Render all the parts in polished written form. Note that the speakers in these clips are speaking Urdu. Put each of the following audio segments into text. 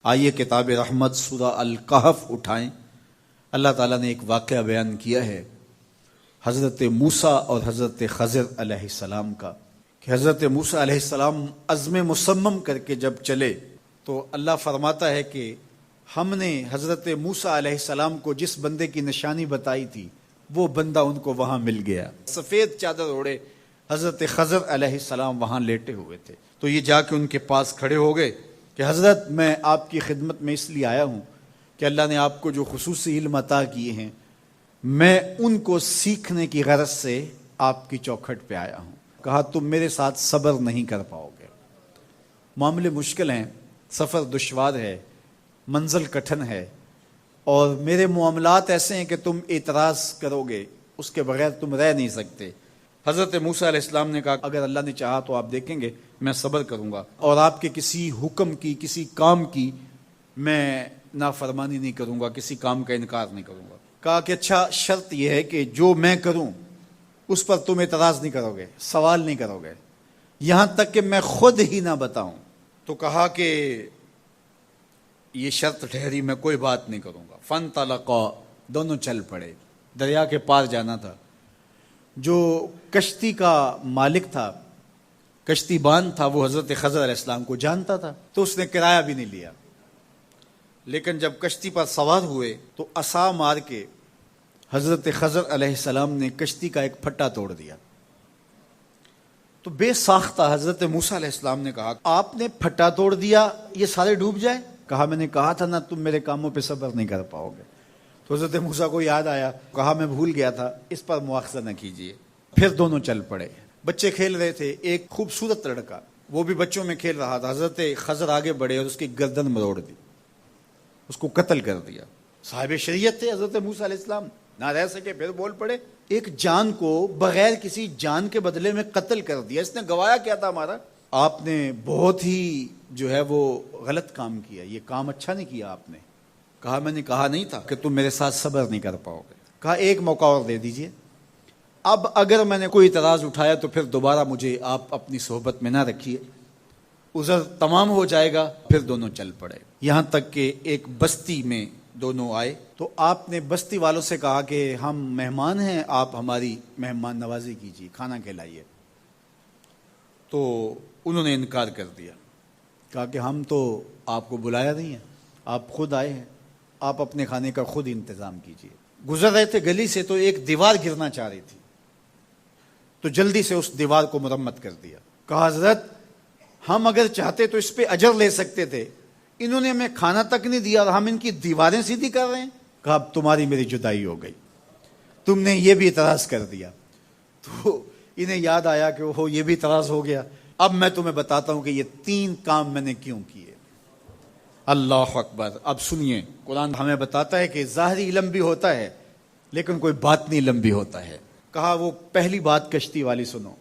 آئیے کتاب رحمت سورہ الکہف اٹھائیں۔ اللہ تعالیٰ نے ایک واقعہ بیان کیا ہے حضرت موسیٰ اور حضرت خضر علیہ السلام کا، کہ حضرت موسیٰ علیہ السلام عزم مصمم کر کے جب چلے تو اللہ فرماتا ہے کہ ہم نے حضرت موسیٰ علیہ السلام کو جس بندے کی نشانی بتائی تھی وہ بندہ ان کو وہاں مل گیا۔ سفید چادر اوڑے حضرت خضر علیہ السلام وہاں لیٹے ہوئے تھے، تو یہ جا کے ان کے پاس کھڑے ہو گئے کہ حضرت میں آپ کی خدمت میں اس لیے آیا ہوں کہ اللہ نے آپ کو جو خصوصی علم عطا کیے ہیں میں ان کو سیکھنے کی غرض سے آپ کی چوکھٹ پہ آیا ہوں۔ کہا تم میرے ساتھ صبر نہیں کر پاؤ گے، معاملے مشکل ہیں، سفر دشوار ہے، منزل کٹھن ہے، اور میرے معاملات ایسے ہیں کہ تم اعتراض کرو گے، اس کے بغیر تم رہ نہیں سکتے۔ حضرت موسیٰ علیہ السلام نے کہا اگر اللہ نے چاہا تو آپ دیکھیں گے میں صبر کروں گا، اور آپ کے کسی حکم کی کسی کام کی میں نافرمانی نہیں کروں گا، کسی کام کا انکار نہیں کروں گا۔ کہا کہ اچھا شرط یہ ہے کہ جو میں کروں اس پر تم اعتراض نہیں کرو گے، سوال نہیں کرو گے، یہاں تک کہ میں خود ہی نہ بتاؤں۔ تو کہا کہ یہ شرط ٹھہری، میں کوئی بات نہیں کروں گا۔ فانطلقا، دونوں چل پڑے، دریا کے پار جانا تھا۔ جو کشتی کا مالک تھا، کشتی بان تھا، وہ حضرت خضر علیہ السلام کو جانتا تھا، تو اس نے کرایہ بھی نہیں لیا، لیکن جب کشتی پر سوار ہوئے تو عصا مار کے حضرت خضر علیہ السلام نے کشتی کا ایک پھٹا توڑ دیا۔ تو بے ساختہ حضرت موسیٰ علیہ السلام نے کہا آپ نے پھٹا توڑ دیا، یہ سارے ڈوب جائے؟ کہا میں نے کہا تھا نا تم میرے کاموں پہ صبر نہیں کر پاؤ گے۔ تو حضرت موسیٰ کو یاد آیا، کہا میں بھول گیا تھا، اس پر مواخذہ نہ کیجیے۔ پھر دونوں چل پڑے، بچے کھیل رہے تھے، ایک خوبصورت لڑکا وہ بھی بچوں میں کھیل رہا تھا۔ حضرت خضر آگے بڑھے اور اس کی گردن مروڑ دی، اس کو قتل کر دیا۔ صاحب شریعت تھے حضرت موسیٰ علیہ السلام، نہ رہ سکے، پھر بول پڑے ایک جان کو بغیر کسی جان کے بدلے میں قتل کر دیا، اس نے گوایا کیا تھا ہمارا؟ آپ نے بہت ہی جو ہے وہ غلط کام کیا، یہ کام اچھا نہیں کیا آپ نے۔ کہا میں نے کہا نہیں تھا کہ تم میرے ساتھ صبر نہیں کر پاؤ گے۔ کہا ایک موقع اور دے دیجئے، اب اگر میں نے کوئی اعتراض اٹھایا تو پھر دوبارہ مجھے آپ اپنی صحبت میں نہ رکھیے، عذر تمام ہو جائے گا۔ پھر دونوں چل پڑے، یہاں تک کہ ایک بستی میں دونوں آئے تو آپ نے بستی والوں سے کہا کہ ہم مہمان ہیں، آپ ہماری مہمان نوازی کیجیے، کھانا کھلائیے۔ تو انہوں نے انکار کر دیا، کہا کہ ہم تو آپ کو بلایا نہیں ہے، آپ خود آئے ہیں، آپ اپنے کھانے کا خود انتظام کیجیے۔ گزر رہے تھے گلی سے تو ایک دیوار گرنا چاہ رہی تھی، تو جلدی سے اس دیوار کو مرمت کر دیا۔ کہا حضرت ہم اگر چاہتے تو اس پہ اجر لے سکتے تھے، انہوں نے ہمیں کھانا تک نہیں دیا اور ہم ان کی دیواریں سیدھی کر رہے ہیں۔ کہا اب تمہاری میری جدائی ہو گئی، تم نے یہ بھی اعتراض کر دیا۔ تو انہیں یاد آیا کہ وہ یہ بھی اعتراض ہو گیا، اب میں تمہیں بتاتا ہوں کہ یہ 3 کام میں نے کیوں کیے۔ اللہ اکبر۔ اب سنیے، قرآن ہمیں بتاتا ہے کہ ظاہری علم بھی ہوتا ہے لیکن کوئی باطنی علم بھی ہوتا ہے۔ کہا وہ پہلی بات کشتی والی سنو،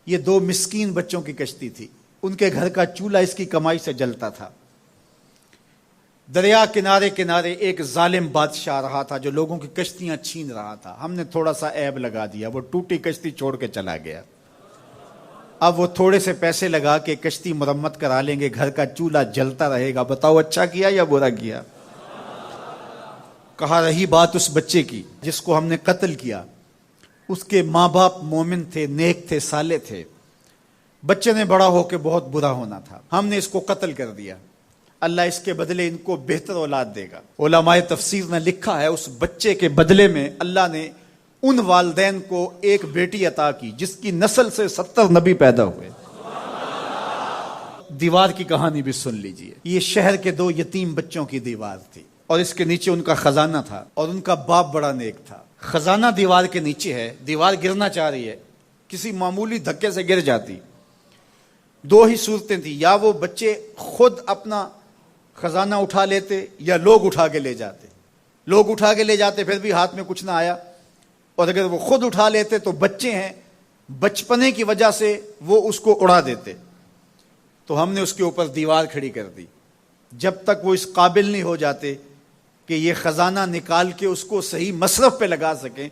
یہ 2 مسکین بچوں کی کشتی تھی، ان کے گھر کا چولہا اس کی کمائی سے جلتا تھا۔ دریا کنارے کنارے ایک ظالم بادشاہ رہا تھا جو لوگوں کی کشتیاں چھین رہا تھا، ہم نے تھوڑا سا عیب لگا دیا، وہ ٹوٹی کشتی چھوڑ کے چلا گیا۔ اب وہ تھوڑے سے پیسے لگا کے کشتی مرمت کرا لیں گے، گھر کا چولہا جلتا رہے گا، بتاؤ اچھا کیا یا برا کیا؟ کہا رہی بات اس بچے کی جس کو ہم نے قتل کیا، اس کے ماں باپ مومن تھے، نیک تھے، صالح تھے، بچے نے بڑا ہو کے بہت برا ہونا تھا، ہم نے اس کو قتل کر دیا، اللہ اس کے بدلے ان کو بہتر اولاد دے گا۔ علماء تفسیر نے لکھا ہے اس بچے کے بدلے میں اللہ نے ان والدین کو ایک بیٹی عطا کی جس کی نسل سے 70 نبی پیدا ہوئے۔ دیوار کی کہانی بھی سن لیجئے، یہ شہر کے 2 یتیم بچوں کی دیوار تھی اور اس کے نیچے ان کا خزانہ تھا، اور ان کا باپ بڑا نیک تھا۔ خزانہ دیوار کے نیچے ہے، دیوار گرنا چاہ رہی ہے، کسی معمولی دھکے سے گر جاتی۔ 2 ہی صورتیں تھیں، یا وہ بچے خود اپنا خزانہ اٹھا لیتے یا لوگ اٹھا کے لے جاتے۔ لوگ اٹھا کے لے جاتے پھر بھی ہاتھ میں کچھ نہ آیا، اور اگر وہ خود اٹھا لیتے تو بچے ہیں، بچپنے کی وجہ سے وہ اس کو اڑا دیتے۔ تو ہم نے اس کے اوپر دیوار کھڑی کر دی، جب تک وہ اس قابل نہیں ہو جاتے کہ یہ خزانہ نکال کے اس کو صحیح مصرف پہ لگا سکیں،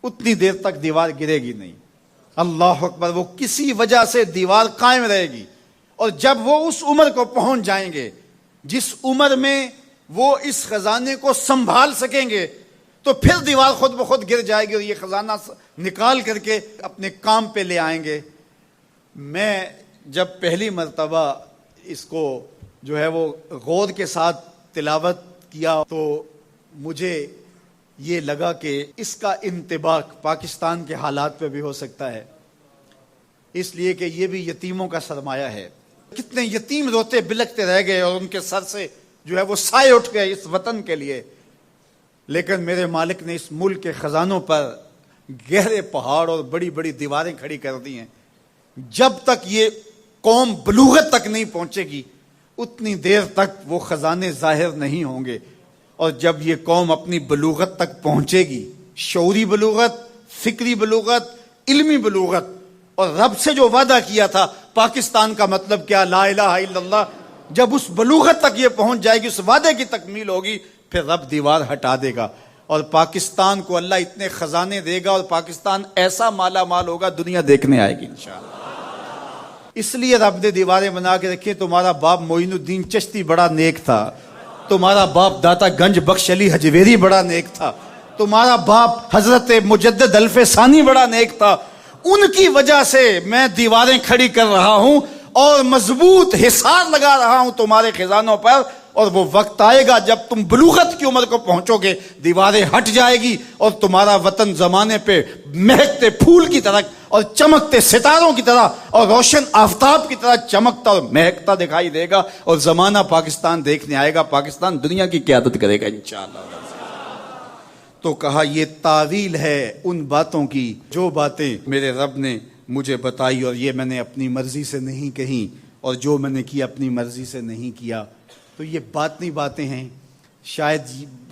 اتنی دیر تک دیوار گرے گی نہیں۔ اللہ اکبر۔ وہ کسی وجہ سے دیوار قائم رہے گی، اور جب وہ اس عمر کو پہنچ جائیں گے جس عمر میں وہ اس خزانے کو سنبھال سکیں گے تو پھر دیوار خود بخود گر جائے گی اور یہ خزانہ نکال کر کے اپنے کام پہ لے آئیں گے۔ میں جب پہلی مرتبہ اس کو جو ہے وہ غور کے ساتھ تلاوت کیا تو مجھے یہ لگا کہ اس کا انطباق پاکستان کے حالات پہ بھی ہو سکتا ہے، اس لیے کہ یہ بھی یتیموں کا سرمایہ ہے۔ کتنے یتیم روتے بلکتے رہ گئے اور ان کے سر سے جو ہے وہ سائے اٹھ گئے اس وطن کے لیے، لیکن میرے مالک نے اس ملک کے خزانوں پر گہرے پہاڑ اور بڑی بڑی دیواریں کھڑی کر دی ہیں۔ جب تک یہ قوم بلوغت تک نہیں پہنچے گی اتنی دیر تک وہ خزانے ظاہر نہیں ہوں گے، اور جب یہ قوم اپنی بلوغت تک پہنچے گی، شعوری بلوغت، فکری بلوغت، علمی بلوغت، اور رب سے جو وعدہ کیا تھا پاکستان کا مطلب کیا، لا الہ الا اللہ، جب اس بلوغت تک یہ پہنچ جائے گی، اس وعدے کی تکمیل ہوگی، پھر رب دیوار ہٹا دے گا اور پاکستان کو اللہ اتنے خزانے دے گا اور پاکستان ایسا مالا مال ہوگا دنیا دیکھنے آئے گی انشاءاللہ۔ اس لیے رب نے دیواریں بنا کے رکھی۔ تمہارا باپ معین الدین چشتی بڑا نیک تھا، تمہارا باپ داتا گنج بخش علی حجویری بڑا نیک تھا، تمہارا باپ حضرت مجدد الف ثانی بڑا نیک تھا، ان کی وجہ سے میں دیواریں کھڑی کر رہا ہوں اور مضبوط حصار لگا رہا ہوں تمہارے خزانوں پر، اور وہ وقت آئے گا جب تم بلوغت کی عمر کو پہنچو گے دیواریں ہٹ جائے گی اور تمہارا وطن زمانے پہ مہکتے پھول کی طرح اور چمکتے ستاروں کی طرح اور روشن آفتاب کی طرح چمکتا اور مہکتا دکھائی دے گا، اور زمانہ پاکستان دیکھنے آئے گا، پاکستان دنیا کی قیادت کرے گا انشاءاللہ۔ تو کہا یہ تعویل ہے ان باتوں کی جو باتیں میرے رب نے مجھے بتائی، اور یہ میں نے اپنی مرضی سے نہیں کہی، اور جو میں نے کی اپنی مرضی سے نہیں کیا۔ تو یہ باطنی باتیں ہیں، شاید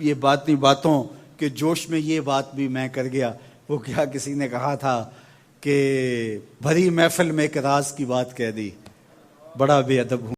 یہ باطنی باتوں کے جوش میں یہ بات بھی میں کر گیا۔ وہ کیا کسی نے کہا تھا کہ بھری محفل میں ایک راز کی بات کہہ دی، بڑا بے ادب ہوں۔